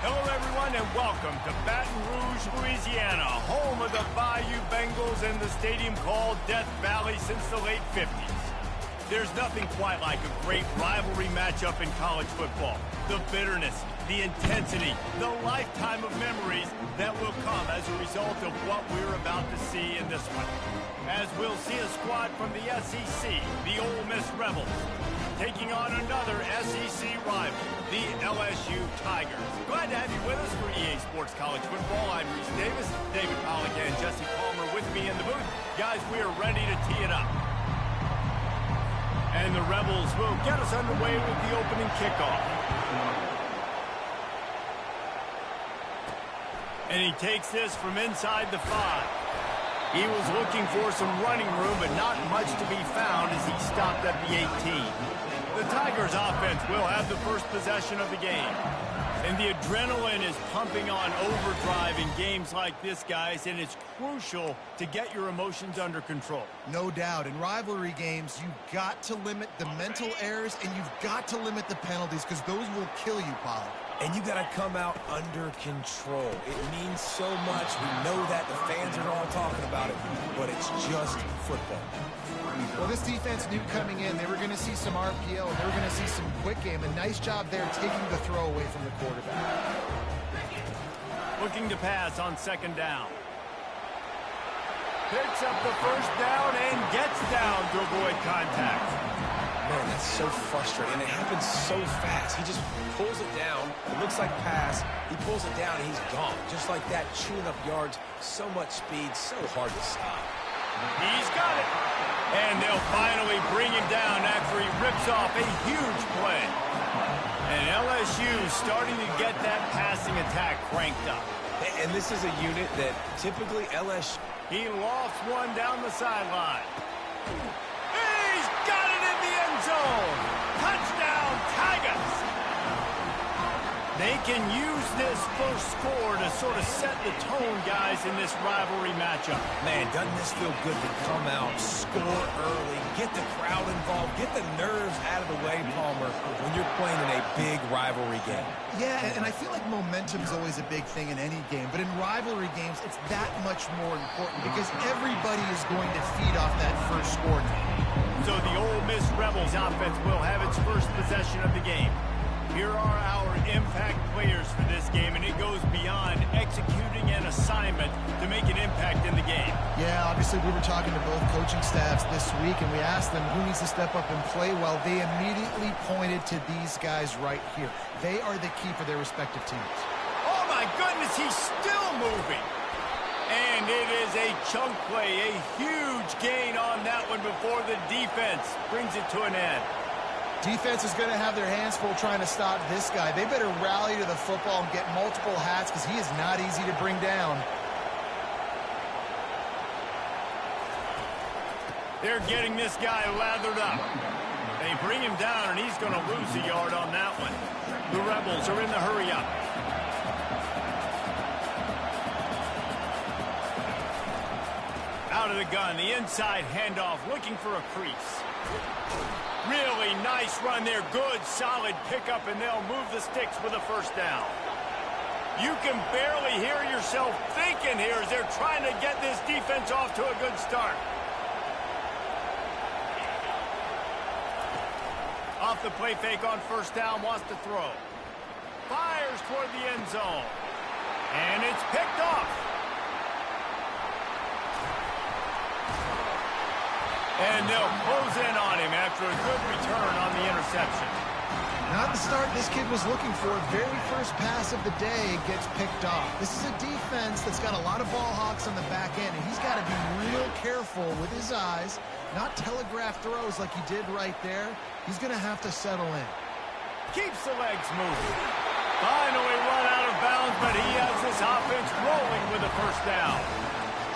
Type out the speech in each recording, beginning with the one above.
Hello, everyone, and welcome to Baton Rouge, Louisiana, home of the Bayou Bengals and the stadium called Death Valley since the late 50s. There's nothing quite like a great rivalry matchup in college football. The bitterness, the intensity, the lifetime of memories that will come as a result of what we're about to see in this one. As we'll see a squad from the SEC, the Ole Miss Rebels, taking on another SEC rival, the LSU Tigers. Glad to have you with us for EA Sports College Football. I'm Reese Davis, David Pollack, and Jesse Palmer with me in the booth. Guys, we are ready to tee it up. And the Rebels will get us underway with the opening kickoff. And he takes this from inside the 5. He was looking for some running room, but not much to be found as he stopped at the 18. The Tigers offense will have the first possession of the game. And the adrenaline is pumping on overdrive in games like this, guys, and it's crucial to get your emotions under control. No doubt. In rivalry games, you've got to limit the mental errors, and you've got to limit the penalties, because those will kill you, Pollard. And you got to come out under control. It means so much. We know that. The fans are all talking about it, but it's just football. Well, this defense knew coming in they were going to see some RPO, and they were going to see some quick game. A nice job there taking the throw away from the quarterback. Looking to pass on second down. Picks up the first down and gets down to avoid contact. Man, that's so frustrating, and it happens so fast. He just pulls it down. It looks like pass. He pulls it down, and he's gone. Just like that, chewing up yards. So much speed, so hard to stop. He's got it. And they'll finally bring him down after he rips off a huge play. And LSU starting to get that passing attack cranked up. And this is a unit that typically LSU... He lofts one down the sideline. He's got it in the end zone. Touchdown, Tigers. They can use this first score to sort of set the tone, guys, in this rivalry matchup. Man, doesn't this feel good to come out, score early, get the crowd involved, get the nerves out of the way, Palmer, when you're playing in a big rivalry game? Yeah, and I feel like momentum is always a big thing in any game, but in rivalry games, it's that much more important because everybody is going to feed off that first score now. So the Ole Miss Rebels offense will have its first possession of the game. Here are our impact players for this game, and it goes beyond executing an assignment to make an impact in the game. Yeah, obviously we were talking to both coaching staffs this week, and we asked them who needs to step up and play well. They immediately pointed to these guys right here. They are the key for their respective teams. Oh, my goodness, he's still moving. And it is a chunk play, a huge gain on that one before the defense brings it to an end. Defense is going to have their hands full trying to stop this guy. They better rally to the football and get multiple hats because he is not easy to bring down. They're getting this guy lathered up. They bring him down, and he's going to lose a yard on that one. The Rebels are in the hurry-up. Out of the gun, the inside handoff, looking for a crease. Really nice run there. Good, solid pickup, and they'll move the sticks with a first down. You can barely hear yourself thinking here as they're trying to get this defense off to a good start. Off the play fake on first down, wants to throw. Fires toward the end zone. And it's picked off. And they'll close in on him after a good return on the interception. Not the start this kid was looking for. Very first pass of the day gets picked off. This is a defense that's got a lot of ball hawks on the back end, and he's got to be real careful with his eyes, not telegraph throws like he did right there. He's going to have to settle in. Keeps the legs moving. Finally run out of bounds, but he has this offense rolling with a first down.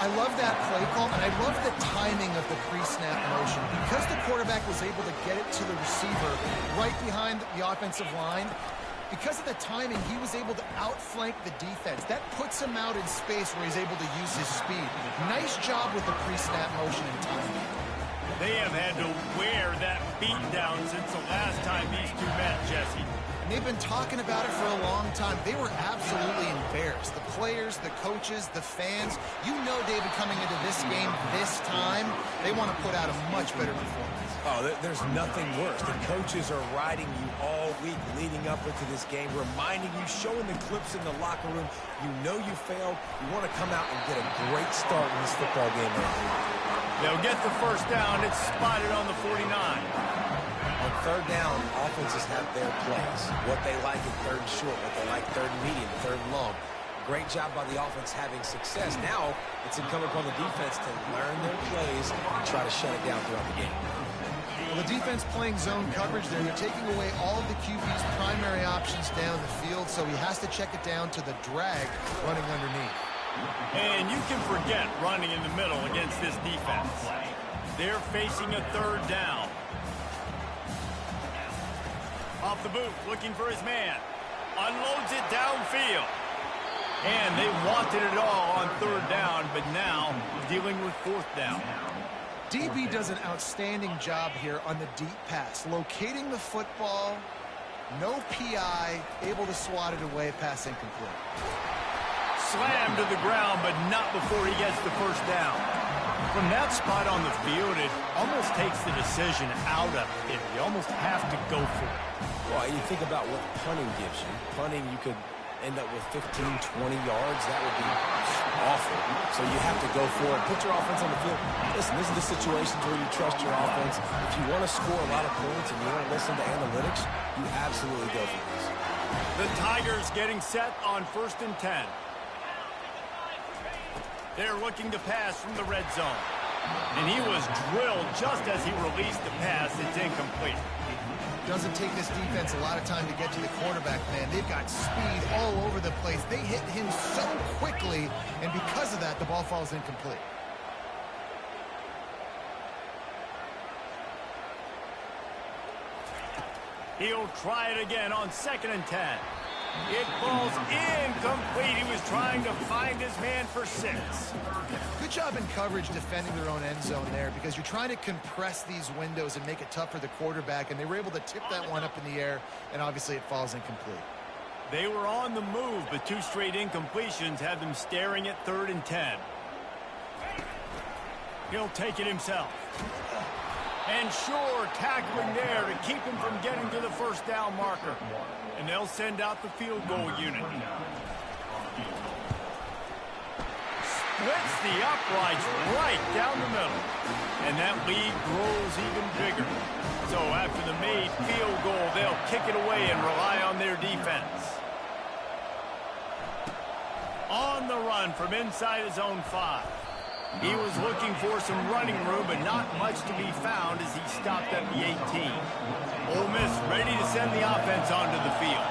I love that play call, and I love the timing of the pre-snap motion. Because the quarterback was able to get it to the receiver right behind the offensive line, because of the timing, he was able to outflank the defense. That puts him out in space where he's able to use his speed. Nice job with the pre-snap motion and timing. They have had to wear that beat down since the last time these two met, Jesse. And they've been talking about it for a long time. They were absolutely embarrassed. The players, the coaches, the fans. You know, David, coming into this game this time, they want to put out a much better performance. Oh, there's nothing worse. The coaches are riding you all week leading up into this game, reminding you, showing the clips in the locker room. You know you failed. You want to come out and get a great start in this football game. They'll get the first down. It's spotted on the 49. On third down, offenses have their plays. What they like in third and short, what they like third and medium, third and long. Great job by the offense having success. Now it's incumbent upon the defense to learn their plays and try to shut it down throughout the game. Well, the defense playing zone coverage there. They're taking away all of the QB's primary options down the field, so he has to check it down to the drag running underneath. And you can forget running in the middle against this defense. They're facing a third down. Off the boot, looking for his man. Unloads it downfield. And they wanted it all on third down, but now dealing with fourth down. DB does an outstanding job here on the deep pass. Locating the football, no PI, able to swat it away, pass incomplete. Slammed to the ground, but not before he gets the first down. From that spot on the field, it almost takes the decision out of him. You almost have to go for it. Well, you think about what punting gives you. Punting, you could end up with 15, 20 yards. That would be awful. So you have to go for it. Put your offense on the field. Listen, this is the situations where you trust your offense. If you want to score a lot of points and you want to listen to analytics, you absolutely go for this. The Tigers getting set on 1st and 10. They're looking to pass from the red zone. And he was drilled just as he released the pass. It's incomplete. Doesn't take this defense a lot of time to get to the quarterback, man. They've got speed all over the place. They hit him so quickly, and because of that, the ball falls incomplete. He'll try it again on 2nd and 10. It falls incomplete. He was trying to find his man for 6. Good job in coverage defending their own end zone there, because you're trying to compress these windows and make it tough for the quarterback, and they were able to tip that one up in the air, and obviously it falls incomplete. They were on the move, but 2 straight incompletions had them staring at 3rd and 10. He'll take it himself. And sure, tackling there to keep him from getting to the first down marker. And they'll send out the field goal unit. Splits the uprights right down the middle. And that lead grows even bigger. So after the made field goal, they'll kick it away and rely on their defense. On the run from inside his own 5. He was looking for some running room, but not much to be found as he stopped at the 18. Ole Miss ready to send the offense onto the field.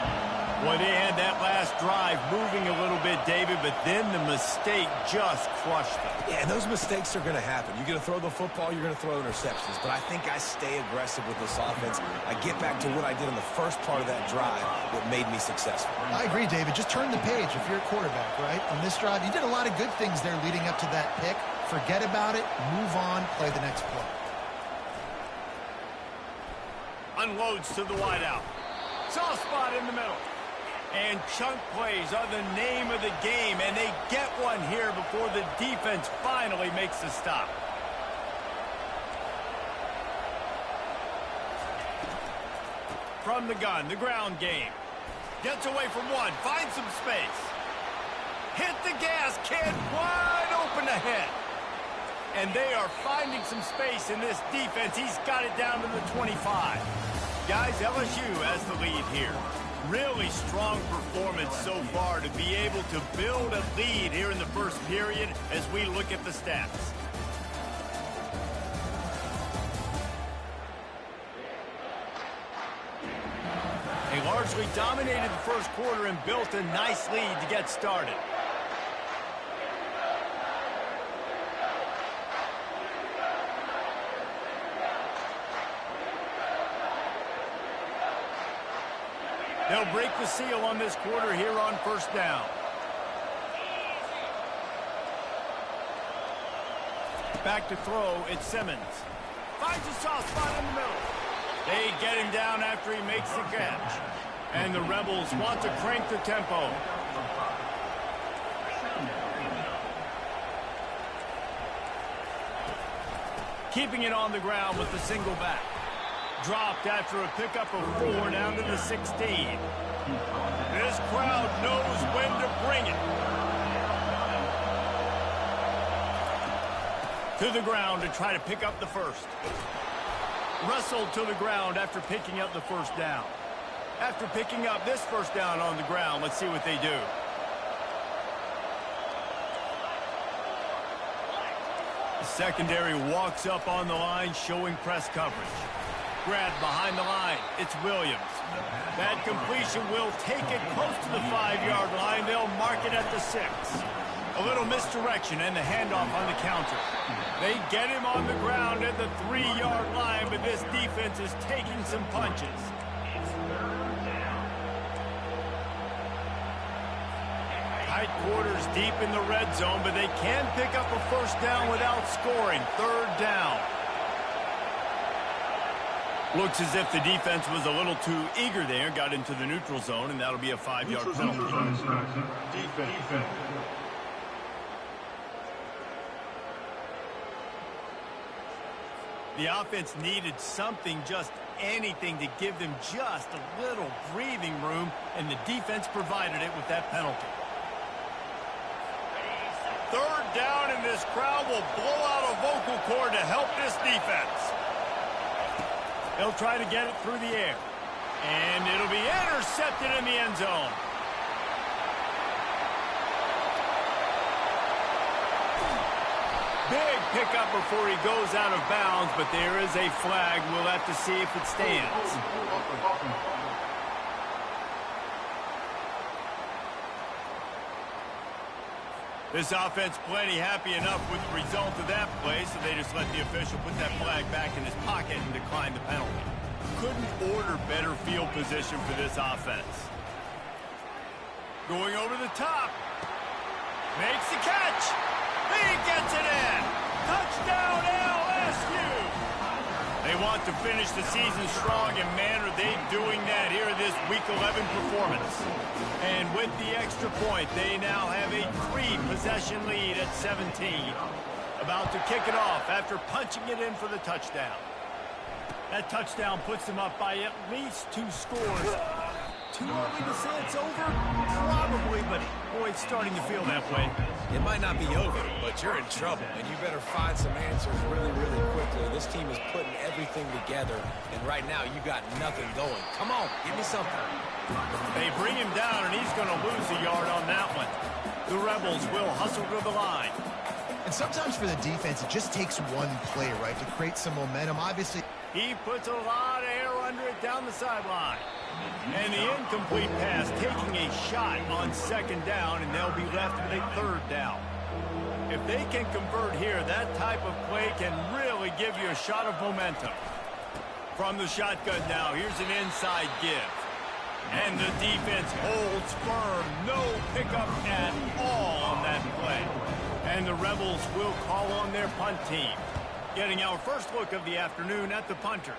Well, they had that last drive moving a little bit, David, but then the mistake just crushed them. Yeah, and those mistakes are going to happen. You're going to throw the football, you're going to throw interceptions. But I think I stay aggressive with this offense. I get back to what I did in the first part of that drive that made me successful. I agree, David. Just turn the page if you're a quarterback, right? On this drive, you did a lot of good things there leading up to that pick. Forget about it, move on, play the next play. Unloads to the wideout. Soft spot in the middle. And chunk plays are the name of the game, and they get one here before the defense finally makes the stop. From the gun, the ground game. Gets away from one, finds some space. Hit the gas, kid, wide open ahead. And they are finding some space in this defense. He's got it down to the 25. Guys, LSU has the lead here. Really strong performance so far to be able to build a lead here in the first period as we look at the stats. They largely dominated the first quarter and built a nice lead to get started. They'll break the seal on this quarter here on first down. Back to throw, it's Simmons. Finds a soft spot in the middle. They get him down after he makes the catch. And the Rebels want to crank the tempo. Keeping it on the ground with the single back. Dropped after a pickup of 4 down to the 16. This crowd knows when to bring it. To the ground to try to pick up the first. Wrestled to the ground after picking up the first down. After picking up this first down on the ground, let's see what they do. The secondary walks up on the line, showing press coverage. Grabbed behind the line. It's Williams. That completion will take it close to the 5-yard line. They'll mark it at the 6. A little misdirection and the handoff on the counter. They get him on the ground at the 3-yard line, but this defense is taking some punches. Tight quarters deep in the red zone, but they can pick up a first down without scoring. 3rd down. Looks as if the defense was a little too eager there, got into the neutral zone, and that'll be a 5-yard penalty. Defense. The offense needed something, just anything, to give them just a little breathing room, and the defense provided it with that penalty. 3rd down, and this crowd will blow out a vocal cord to help this defense. They'll try to get it through the air. And it'll be intercepted in the end zone. Big pickup before he goes out of bounds, but there is a flag. We'll have to see if it stands. This offense plenty happy enough with the result of that play, so they just let the official put that flag back in his pocket and decline the penalty. Couldn't order better field position for this offense. Going over the top. Makes the catch. He gets it in. Touchdown LSU. They want to finish the season strong, and man, are they doing that here in this Week 11 performance. And with the extra point, they now have a 3-possession lead at 17. About to kick it off after punching it in for the touchdown. That touchdown puts them up by at least 2 scores. Too early to say it's over? Probably, but boy, it's starting to feel that way. It might not be over, but you're in trouble, and you better find some answers really, really quickly. This team is putting everything together, and right now you got nothing going. Come on, give me something. They bring him down, and he's going to lose a yard on that one. The Rebels will hustle to the line. And sometimes for the defense, it just takes one play, right, to create some momentum. Obviously, he puts a lot of air under it down the sideline. And the incomplete pass taking a shot on 2nd down, and they'll be left with a 3rd down. If they can convert here, that type of play can really give you a shot of momentum. From the shotgun now, here's an inside give. And the defense holds firm. No pickup at all on that play. And the Rebels will call on their punt team. Getting our first look of the afternoon at the punter.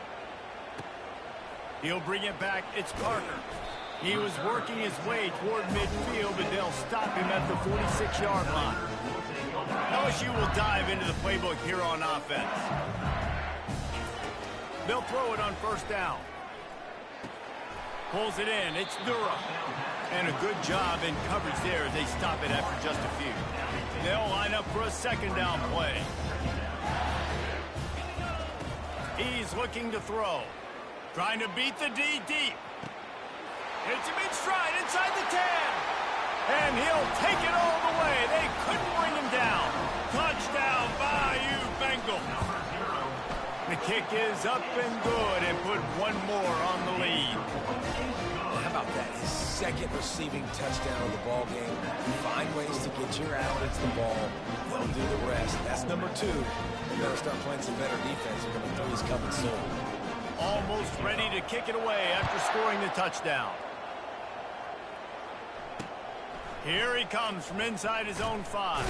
He'll bring it back. It's Parker. He was working his way toward midfield, but they'll stop him at the 46-yard line. LSU will dive into the playbook here on offense. They'll throw it on 1st down. Pulls it in. It's Durham. And a good job in coverage there as they stop it after just a few. They'll line up for a 2nd down play. He's looking to throw. Trying to beat the D deep. Hits him in stride inside the 10. And he'll take it all the way. They couldn't bring him down. Touchdown, Bayou Bengals. The kick is up and good and put one more on the lead. How about that? His 2nd receiving touchdown of the ball game. Find ways to get your athletes the ball. They'll do the rest. That's number 2. You better start playing some better defense. You're going to 3's coming soon. Almost ready to kick it away after scoring the touchdown. Here he comes from inside his own 5.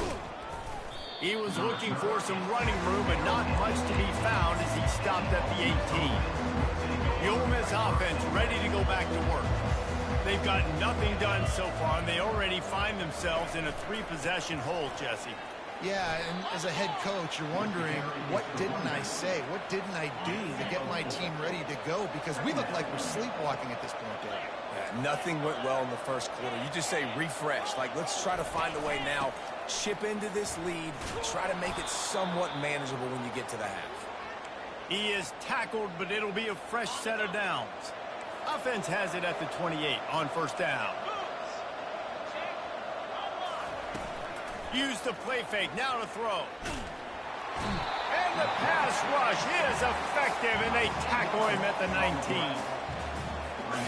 He was looking for some running room, but not much to be found as he stopped at the 18. The Ole Miss offense ready to go back to work. They've gotten nothing done so far, and they already find themselves in a 3-possession hole, Jesse. Yeah, and as a head coach, you're wondering, what didn't I say? What didn't I do to get my team ready to go? Because we look like we're sleepwalking at this point, Dave. Yeah, nothing went well in the first quarter. You just say refresh. Like, let's try to find a way now. Chip into this lead. Try to make it somewhat manageable when you get to the half. He is tackled, but it'll be a fresh set of downs. Offense has it at the 28 on first down. Use the play fake, now to throw. And the pass rush is effective, and they tackle him at the 19.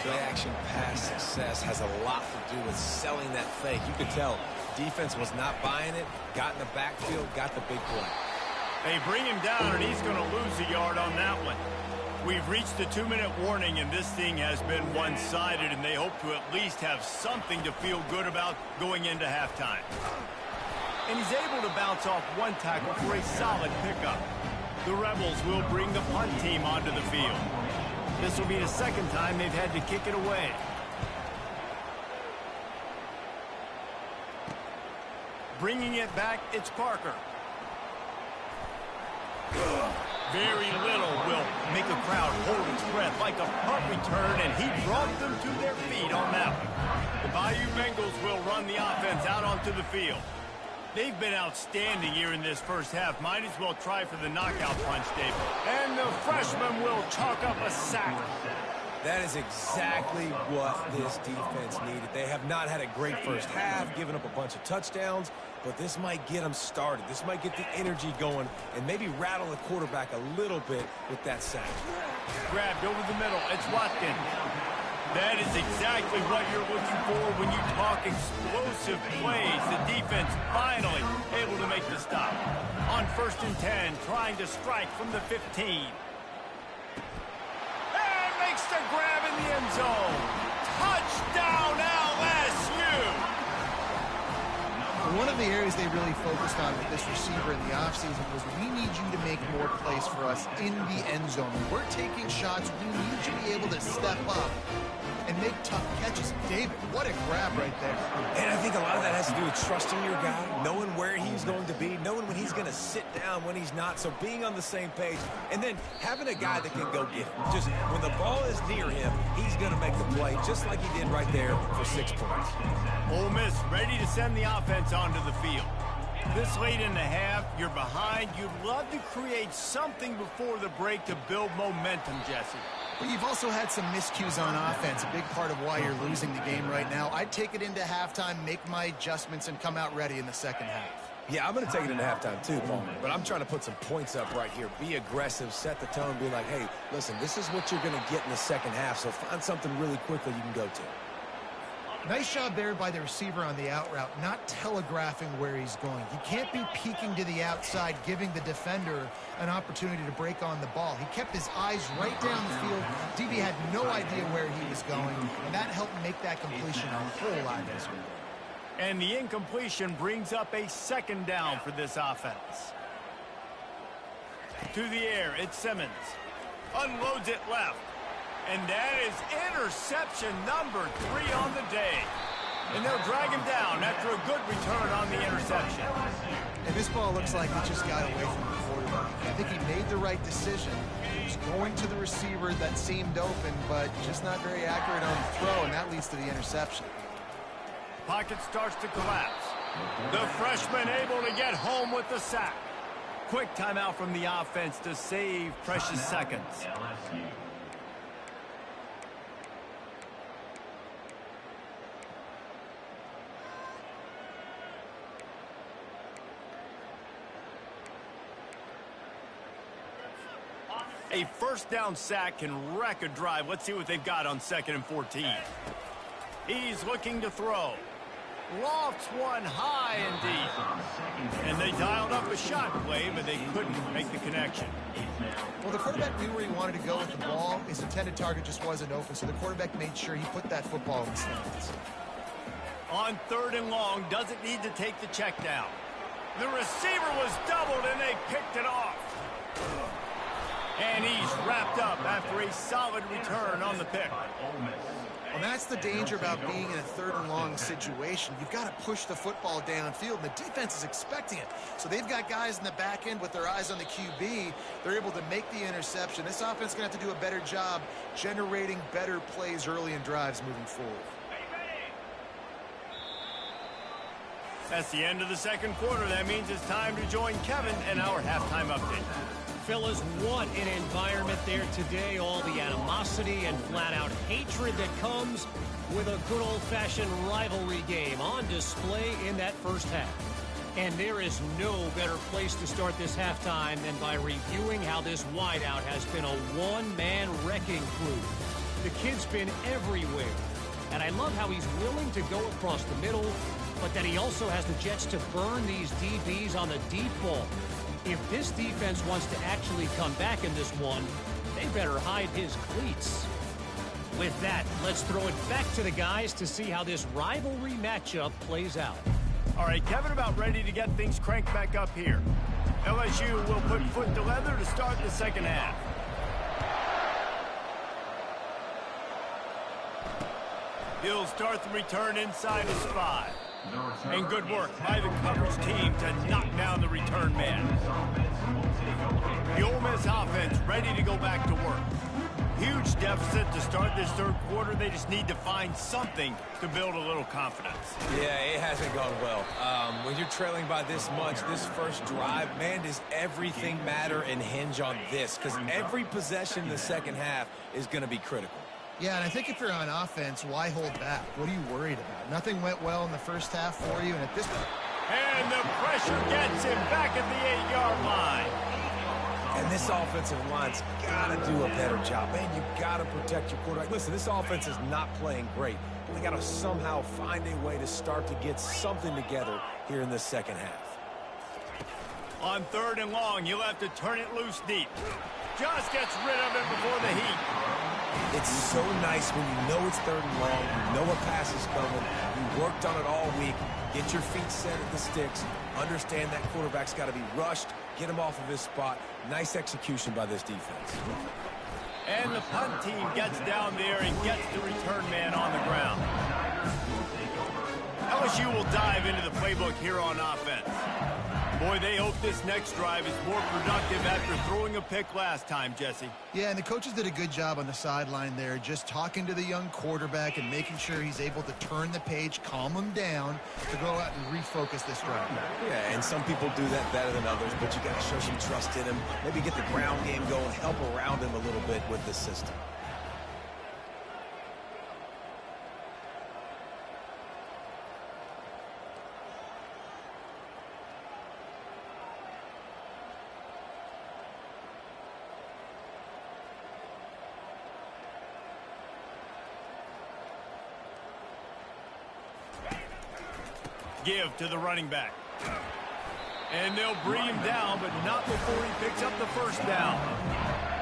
Play-action pass success has a lot to do with selling that fake. You could tell defense was not buying it, got in the backfield, got the big play. They bring him down, and he's going to lose a yard on that one. We've reached the 2-minute warning, and this thing has been one-sided, and they hope to at least have something to feel good about going into halftime. And he's able to bounce off one tackle for a solid pickup. The Rebels will bring the punt team onto the field. This will be the second time they've had to kick it away. Bringing it back, it's Parker. Very little will make a crowd hold its breath like a punt return, and he brought them to their feet on that one. The Bayou Bengals will run the offense out onto the field. They've been outstanding here in this first half. Might as well try for the knockout punch, Dave. And the freshman will chalk up a sack. That is exactly what this defense needed. They have not had a great first half, given up a bunch of touchdowns, but this might get them started. This might get the energy going and maybe rattle the quarterback a little bit with that sack. Grabbed over the middle. It's Watkins. That is exactly what you're looking for when you talk explosive plays. The defense finally able to make the stop. On 1st and 10, trying to strike from the 15. And makes the grab in the end zone. Touchdown, LSU! One of the areas they really focused on with this receiver in the offseason was, we need you to make more plays for us in the end zone. When we're taking shots, we need you to be able to step up and make tough catches. David, what a grab right there. And I think a lot of that has to do with trusting your guy, knowing where he's going to be, knowing when he's going to sit down, when he's not, so being on the same page, and then having a guy that can go get him. Just when the ball is near him, he's going to make the play, just like he did right there for 6 points. Ole Miss ready to send the offense onto the field. This late in the half, you're behind. You'd love to create something before the break to build momentum, Jesse. But you've also had some miscues on offense, a big part of why you're losing the game right now. I'd take it into halftime, make my adjustments, and come out ready in the second half. Yeah, I'm going to take it into halftime too, Paul. But I'm trying to put some points up right here. Be aggressive, set the tone, be like, hey, listen, this is what you're going to get in the second half, so find something really quickly you can go to. Nice job there by the receiver on the out route, not telegraphing where he's going. He can't be peeking to the outside, giving the defender an opportunity to break on the ball. He kept his eyes right down the field. DB had no idea where he was going, and that helped make that completion a whole lot easier. And the incompletion brings up a second down for this offense. To the air, it's Simmons. Unloads it left. And that is interception number 3 on the day. And they'll drag him down after a good return on the interception. And this ball looks like it just got away from the quarterback. I think he made the right decision. He was going to the receiver that seemed open, but just not very accurate on the throw, and that leads to the interception. Pocket starts to collapse. The freshman able to get home with the sack. Quick timeout from the offense to save precious seconds. A first down sack can wreck a drive. Let's see what they've got on 2nd and 14. He's looking to throw. Lofts one high and deep. And they dialed up a shot play, but they couldn't make the connection. Well, the quarterback knew where he wanted to go with the ball. His intended target just wasn't open, so the quarterback made sure he put that football in the stands. On 3rd and long, doesn't need to take the check down. The receiver was doubled, and they picked it off. And he's wrapped up after a solid return on the pick. Well, that's the danger about being in a 3rd and long situation. You've got to push the football downfield, and the defense is expecting it. So they've got guys in the back end with their eyes on the QB. They're able to make the interception. This offense is going to have to do a better job generating better plays early in drives moving forward. That's the end of the 2nd quarter. That means it's time to join Kevin and our halftime update. Fellas, what an environment there today. All the animosity and flat-out hatred that comes with a good old-fashioned rivalry game on display in that first half. And there is no better place to start this halftime than by reviewing how this wideout has been a one-man wrecking crew. The kid's been everywhere, and I love how he's willing to go across the middle, but that he also has the jets to burn these DBs on the deep ball. If this defense wants to actually come back in this one, they better hide his cleats. With that, let's throw it back to the guys to see how this rivalry matchup plays out. All right, Kevin, about ready to get things cranked back up here. LSU will put foot to leather to start the 2nd half. He'll start the return inside his 5. And good work by the coverage team to knock down the return man. The Ole Miss offense ready to go back to work. Huge deficit to start this 3rd quarter. They just need to find something to build a little confidence. Yeah, it hasn't gone well. When you're trailing by this much, this first drive, man, does everything matter and hinge on this? Because every possession in the 2nd half is going to be critical. Yeah, and I think if you're on offense, why hold back? What are you worried about? Nothing went well in the first half for you, and at this point... And the pressure gets him back at the 8-yard line. And this offensive line's got to do a better job. Man, you got to protect your quarterback. Listen, this offense is not playing great. They got to somehow find a way to start to get something together here in the 2nd half. On 3rd and long, you'll have to turn it loose deep. Just gets rid of it before the heat. It's so nice when you know it's 3rd and long, you know a pass is coming, you worked on it all week, get your feet set at the sticks, understand that quarterback's got to be rushed, get him off of his spot. Nice execution by this defense. And the punt team gets down there and gets the return man on the ground. LSU will dive into the playbook here on offense. Boy, they hope this next drive is more productive after throwing a pick last time, Jesse. Yeah, and the coaches did a good job on the sideline there, just talking to the young quarterback and making sure he's able to turn the page, calm him down, to go out and refocus this drive. Yeah, and some people do that better than others, but you got to show some trust in him, maybe get the ground game going, help around him a little bit with this system. Give to the running back. And they'll bring him down, but not before he picks up the 1st down.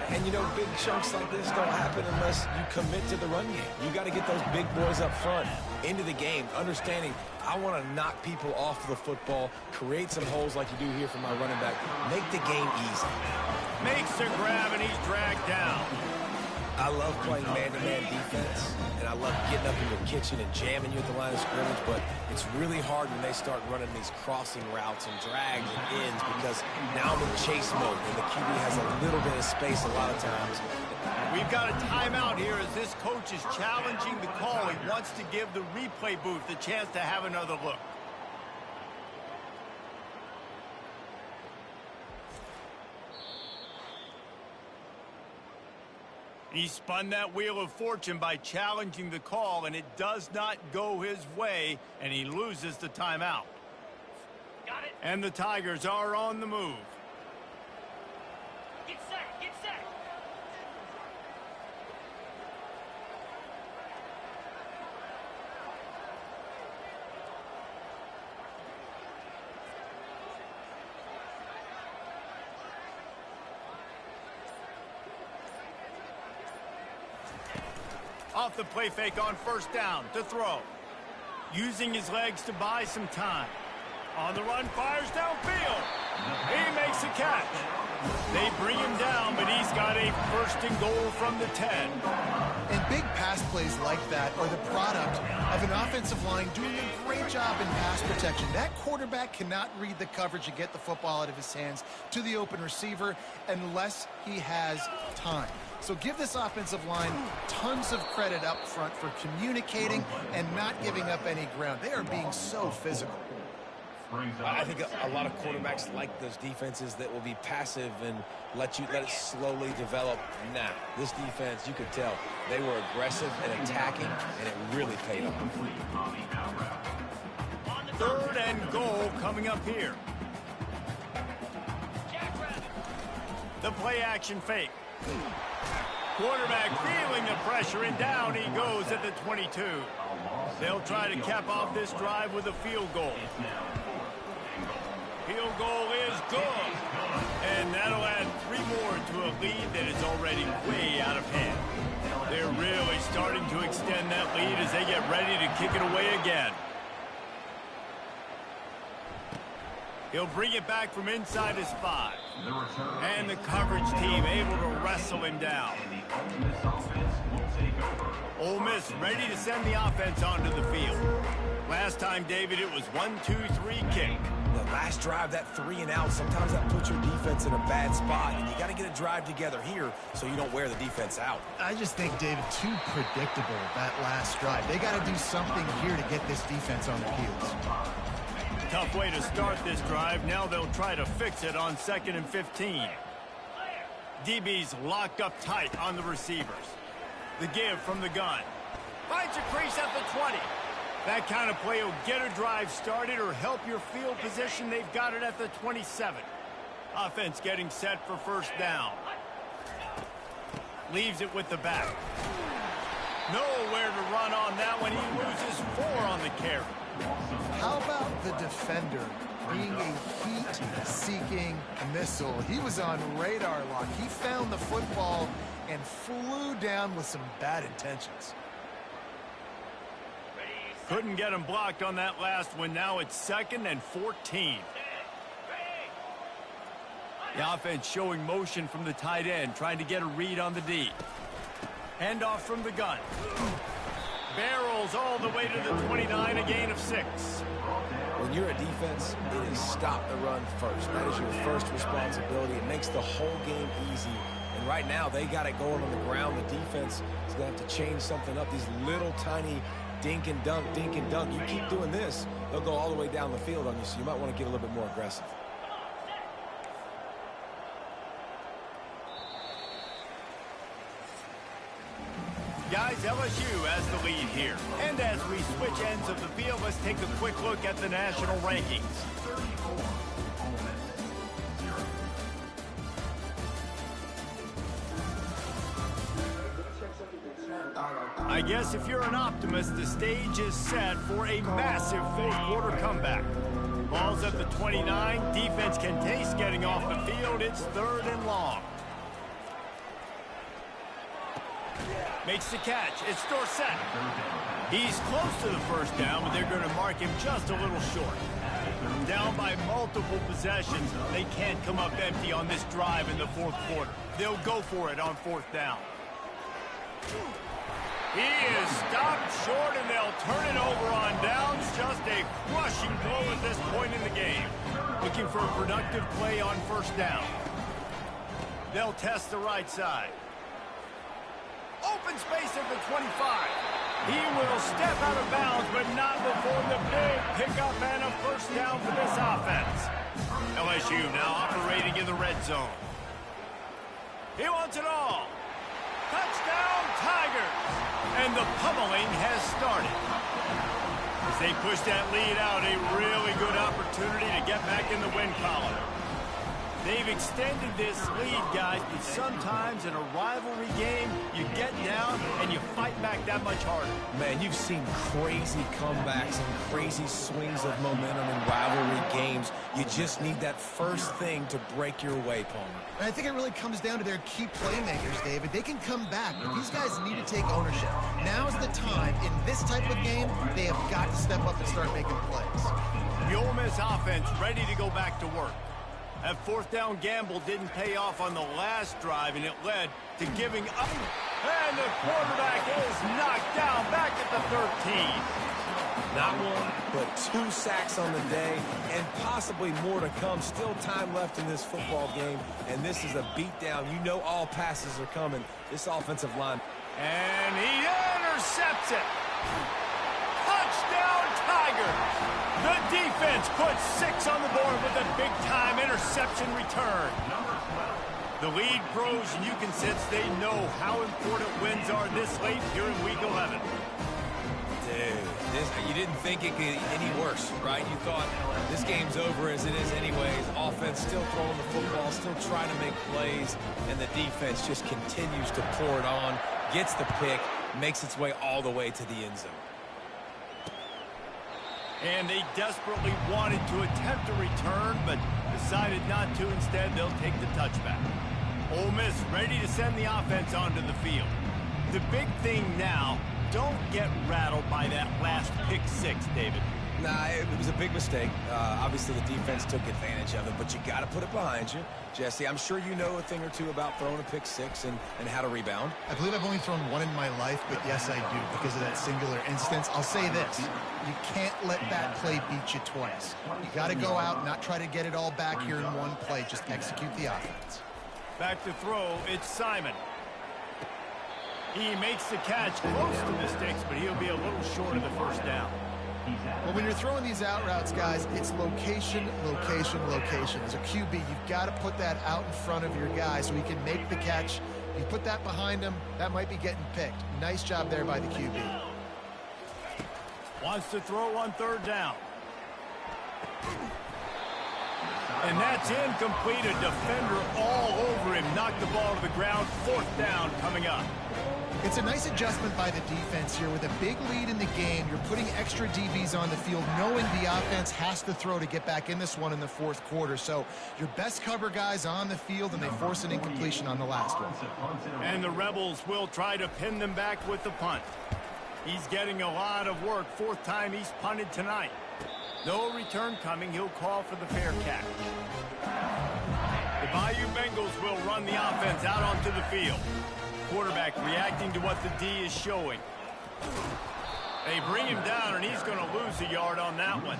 And, you know, big chunks like this don't happen unless you commit to the run game. You got to get those big boys up front into the game, understanding I want to knock people off the football, create some holes like you do here for my running back, make the game easy. Makes the grab, and he's dragged down. I love playing man-to-man defense, and I love getting up in your kitchen and jamming you at the line of scrimmage, but it's really hard when they start running these crossing routes and drags and ends because now I'm in chase mode, and the QB has a little bit of space a lot of times. We've got a timeout here as this coach is challenging the call. He wants to give the replay booth a chance to have another look. He spun that wheel of fortune by challenging the call, and it does not go his way, and he loses the timeout. Got it. And the Tigers are on the move. Get set, get set. Off the play fake on 1st down to throw. Using his legs to buy some time. On the run, fires downfield. He makes the catch. They bring him down, but he's got a first and goal from the 10. And big pass plays like that are the product of an offensive line doing a great job in pass protection. That quarterback cannot read the coverage and get the football out of his hands to the open receiver unless he has time. So give this offensive line tons of credit up front for communicating and not giving up any ground. They are being so physical. I think a lot of quarterbacks like those defenses that will be passive and let it slowly develop. Nah, this defense, you could tell, they were aggressive and attacking, and it really paid off. Third and goal coming up here. The play action fake. Quarterback feeling the pressure, and down he goes at the 22. They'll try to cap off this drive with a field goal. Field goal is good. And that'll add 3 more to a lead that is already way out of hand. They're really starting to extend that lead as they get ready to kick it away again. He'll bring it back from inside his 5. And the coverage team able to wrestle him down. Ole Miss ready to send the offense onto the field. Last time, David, it was 1-2-3 kick. The last drive, that 3 and out, sometimes that puts your defense in a bad spot, and you got to get a drive together here so you don't wear the defense out. I just think, David, too predictable, that last drive. They got to do something here to get this defense on their heels. Tough way to start this drive. Now they'll try to fix it on 2nd and 15. DB's locked up tight on the receivers. The give from the gun. Finds a crease at the 20. That kind of play will get a drive started or help your field position. They've got it at the 27. Offense getting set for first down. Leaves it with the back. Nowhere to run on that one. He loses 4 on the carry. How about the defender being a heat-seeking missile? He was on radar lock. He found the football and flew down with some bad intentions. Couldn't get him blocked on that last one. Now it's 2nd and 14. The offense showing motion from the tight end, trying to get a read on the D. Handoff from the gun. Barrels all the way to the 29, a gain of 6. When you're a defense, it is stop the run first. That is your first responsibility. It makes the whole game easy. And right now, they got it going on the ground. The defense is going to have to change something up. These little tiny dink and dunk, dink and dunk. You keep doing this, they'll go all the way down the field on you, so you might want to get a little bit more aggressive. Guys, LSU has the lead here. And as we switch ends of the field, let's take a quick look at the national rankings. I guess if you're an optimist, the stage is set for a massive fourth-quarter comeback. Ball's at the 29. Defense can taste getting off the field. It's 3rd and long. Makes the catch. It's Dorsett. He's close to the first down, but they're going to mark him just a little short. Down by multiple possessions, they can't come up empty on this drive in the 4th quarter. They'll go for it on 4th down. He is stopped short, and they'll turn it over on downs. Just a crushing blow at this point in the game. Looking for a productive play on 1st down. They'll test the right side. Open space at the 25. He will step out of bounds, but not before the big pickup and a 1st down for this offense. LSU now operating in the red zone. He wants it all. Touchdown, Tigers! And the pummeling has started. As they push that lead out, a really good opportunity to get back in the win column. They've extended this lead, guys, but sometimes in a rivalry game, you get down and you fight back that much harder. Man, you've seen crazy comebacks and crazy swings of momentum in rivalry games. You just need that first thing to break your way, Palmer. And I think it really comes down to their key playmakers, David. They can come back, but these guys need to take ownership. Now's the time. In this type of game, they have got to step up and start making plays. The Ole Miss offense ready to go back to work. That fourth down gamble didn't pay off on the last drive, and it led to giving up. And the quarterback is knocked down back at the 13. Not one, but 2 sacks on the day, and possibly more to come. Still time left in this football game, and this is a beatdown. You know all passes are coming. This offensive line. And he intercepts it. Touchdown, Tigers. The defense puts 6 on the board with a big-time interception return. The lead grows, and you can sense they know how important wins are this late here in Week 11. Dude, you didn't think it could get any worse, right? You thought this game's over as it is anyways. Offense still throwing the football, still trying to make plays, and the defense just continues to pour it on, gets the pick, makes its way all the way to the end zone. And they desperately wanted to attempt a return, but decided not to. Instead, they'll take the touchback. Ole Miss ready to send the offense onto the field. The big thing now, don't get rattled by that last pick 6, David. Nah, it was a big mistake. Obviously, the defense took advantage of it, but you got to put it behind you. Jesse, I'm sure you know a thing or two about throwing a pick 6 and how to rebound. I believe I've only thrown one in my life, but yes, I do, because of that singular instance. I'll say this. You can't let that play beat you twice. You got to go out and not try to get it all back here in one play. Just execute the offense. Back to throw, it's Simon. He makes the catch close to the sticks, but he'll be a little short of the first down. Well, when you're throwing these out routes, guys, it's location, location, location. As a QB, you've got to put that out in front of your guy so he can make the catch. You put that behind him, that might be getting picked. Nice job there by the QB. Wants to throw on 3rd down. And that's incomplete. A defender all over him. Knocked the ball to the ground. 4th down coming up. It's a nice adjustment by the defense here. With a big lead in the game, you're putting extra DBs on the field, knowing the offense has to throw to get back in this one in the 4th quarter. So your best cover guys on the field, and they force an incompletion on the last one. And the Rebels will try to pin them back with the punt. He's getting a lot of work. 4th time he's punted tonight. No return coming. He'll call for the fair catch. The Bayou Bengals will run the offense out onto the field. Quarterback reacting to what the D is showing. They bring him down, and he's going to lose a yard on that one.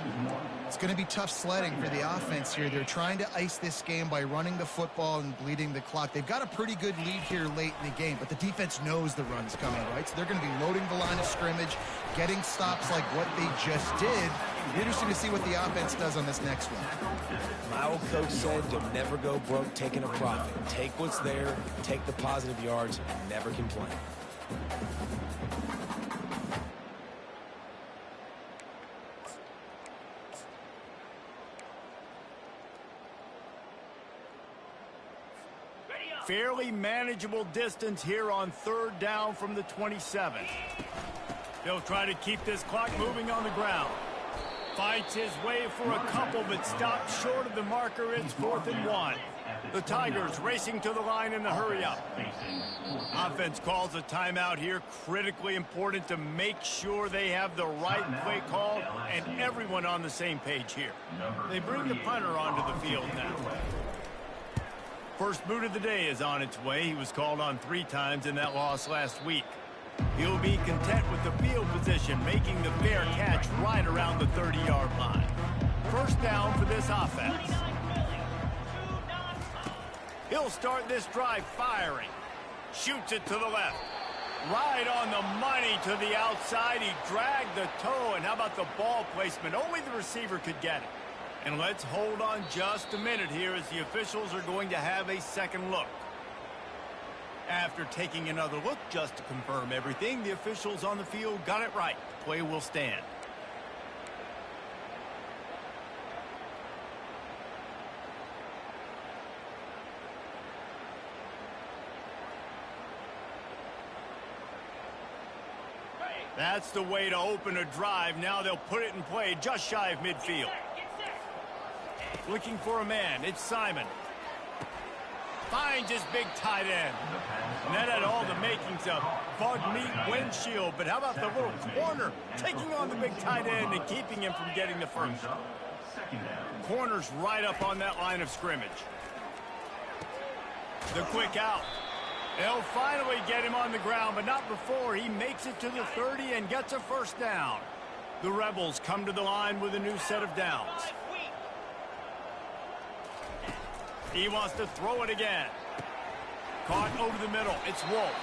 It's going to be tough sledding for the offense here. They're trying to ice this game by running the football and bleeding the clock. They've got a pretty good lead here late in the game, but the defense knows the run's coming, right? So they're going to be loading the line of scrimmage, getting stops like what they just did. It'll be interesting to see what the offense does on this next one. My old coach said to never go broke taking a profit. Take what's there, take the positive yards, and never complain. Fairly manageable distance here on 3rd down from the 27. They'll try to keep this clock moving on the ground. Fights his way for a couple, but stops short of the marker. It's 4th and 1. The Tigers racing to the line in the hurry-up. Offense calls a timeout here. Critically important to make sure they have the right play call and everyone on the same page here. They bring the punter onto the field now. First boot of the day is on its way. He was called on 3 times in that loss last week. He'll be content with the field position, making the fair catch right around the 30-yard line. 1st down for this offense. He'll start this drive firing. Shoots it to the left. Right on the money to the outside. He dragged the toe, and how about the ball placement? Only the receiver could get it. And let's hold on just a minute here as the officials are going to have a second look. After taking another look just to confirm everything, the officials on the field got it right. Play will stand. That's the way to open a drive. Now they'll put it in play just shy of midfield. Looking for a man. It's Simon. Finds his big tight end. And that had all the makings of bug meat windshield. But how about the little corner taking on the big tight end and keeping him from getting the first? Corner's right up on that line of scrimmage. The quick out. They'll finally get him on the ground, but not before he makes it to the 30 and gets a first down. The Rebels come to the line with a new set of downs. He wants to throw it again. Caught over the middle. It's Wolf.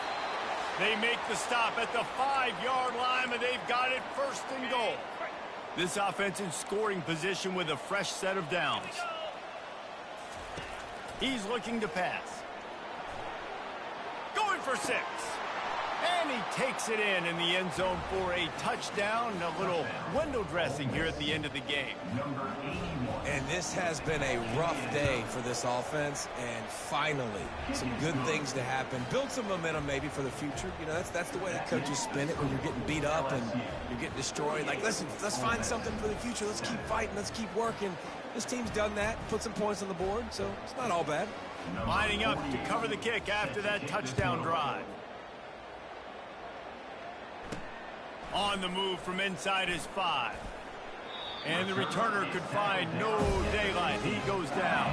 They make the stop at the 5-yard line, and they've got it first and goal. This offense in scoring position with a fresh set of downs. He's looking to pass. Going for 6. And he takes it in the end zone for a touchdown. A little window dressing here at the end of the game. And this has been a rough day for this offense, and finally some good things to happen. Build some momentum maybe for the future. You know, that's the way the coaches spin it when you're getting beat up and you're getting destroyed. Like, listen, let's find something for the future. Let's keep fighting. Let's keep working. This team's done that, put some points on the board, so it's not all bad. Lining up to cover the kick after that touchdown drive. On the move from inside his 5. And the returner could find no daylight. He goes down.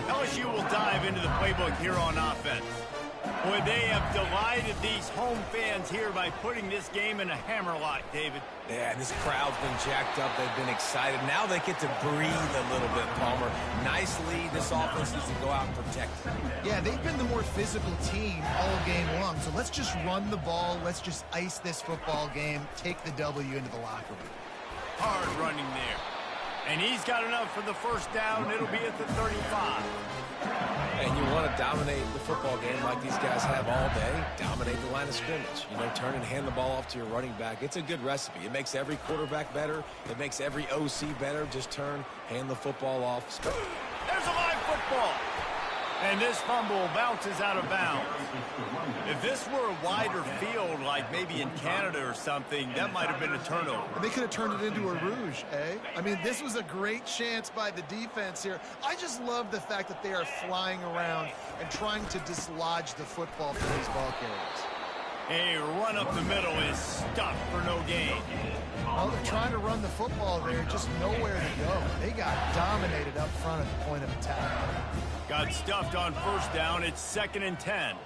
LSU will dive into the playbook here on offense. Boy, they have delighted these home fans here by putting this game in a hammerlock, David. Yeah, and this crowd's been jacked up. They've been excited. Now they get to breathe a little bit, Palmer. Nice lead. This offense needs to go out and protect it. Yeah, they've been the more physical team all game long. So let's just run the ball. Let's just ice this football game. Take the W into the locker room. Hard running there. And he's got enough for the first down. It'll be at the 35. And you want to dominate the football game like these guys have all day. Dominate the line of scrimmage. You know, turn and hand the ball off to your running back. It's a good recipe. It makes every quarterback better. It makes every OC better. Just turn, hand the football off. There's a live football. And this fumble bounces out of bounds. If this were a wider field, like maybe in Canada or something, that might have been a turnover. They could have turned it into a rouge, eh? I mean, this was a great chance by the defense here. I just love the fact that they are flying around and trying to dislodge the football from these ball carriers. A run up the middle is stuffed for no gain. Well, they're trying to run the football there, just nowhere to go. They got dominated up front at the point of attack. Got stuffed on first down. It's 2nd and 10.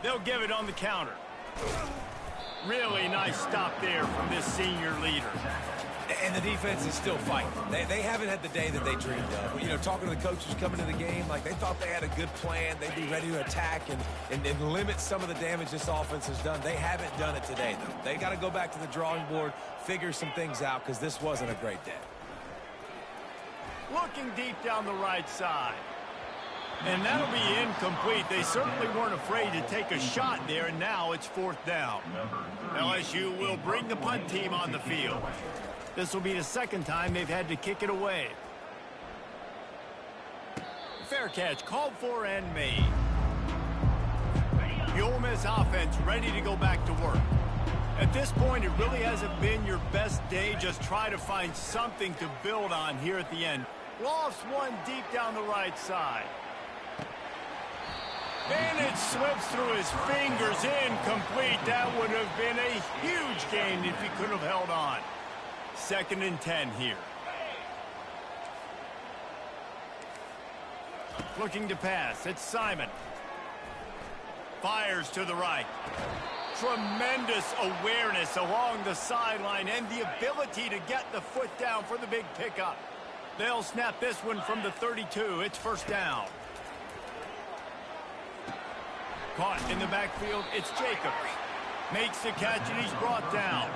They'll give it on the counter. Really nice stop there from this senior leader. And the defense is still fighting. They haven't had the day that they dreamed of. You know, talking to the coaches coming to the game, like they thought they had a good plan. They'd be ready to attack and limit some of the damage this offense has done. They haven't done it today, though. They got to go back to the drawing board, figure some things out, because this wasn't a great day. Looking deep down the right side. And that'll be incomplete. They certainly weren't afraid to take a shot there, and now it's 4th down. LSU will bring the punt team on the field. This will be the 2nd time they've had to kick it away. Fair catch called for and made. The Ole Miss offense ready to go back to work. At this point, it really hasn't been your best day. Just try to find something to build on here at the end. Lofts one deep down the right side. And it slips through his fingers, incomplete. That would have been a huge gain if he could have held on. 2nd and 10 here. Looking to pass. It's Simon. Fires to the right. Tremendous awareness along the sideline and the ability to get the foot down for the big pickup. They'll snap this one from the 32. It's 1st down. Caught in the backfield. It's Jacobs. Makes the catch and he's brought down.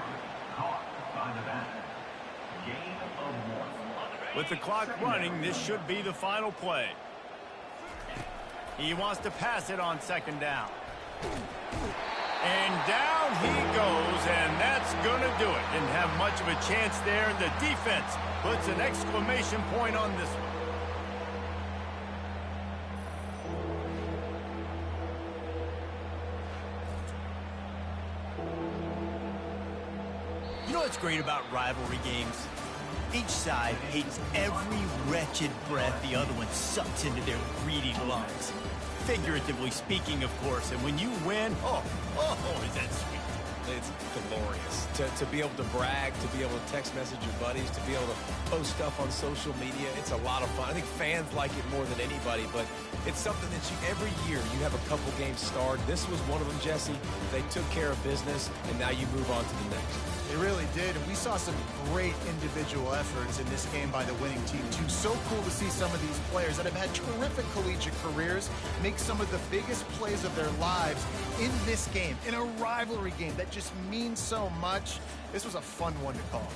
With the clock running, this should be the final play. He wants to pass it on 2nd down. And down he goes, and that's going to do it. Didn't have much of a chance there, and the defense puts an exclamation point on this one. You know what's great about rivalry games? Each side hates every wretched breath the other one sucks into their greedy lungs. Figuratively speaking, of course, and when you win, oh, is that sweet. it's glorious. To be able to brag, to be able to text message your buddies, to be able to post stuff on social media, it's a lot of fun. I think fans like it more than anybody, but it's something that every year you have a couple games starred. This was one of them, Jesse. They took care of business, and now you move on to the next. They really did, and we saw some great individual efforts in this game by the winning team, too. So cool to see some of these players that have had terrific collegiate careers make some of the biggest plays of their lives in this game, in a rivalry game that just means so much. This was a fun one to call.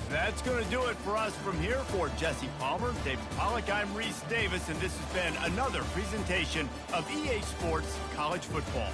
That's going to do it for us from here. For Jesse Palmer, David Pollack, I'm Reese Davis, and this has been another presentation of EA Sports College Football.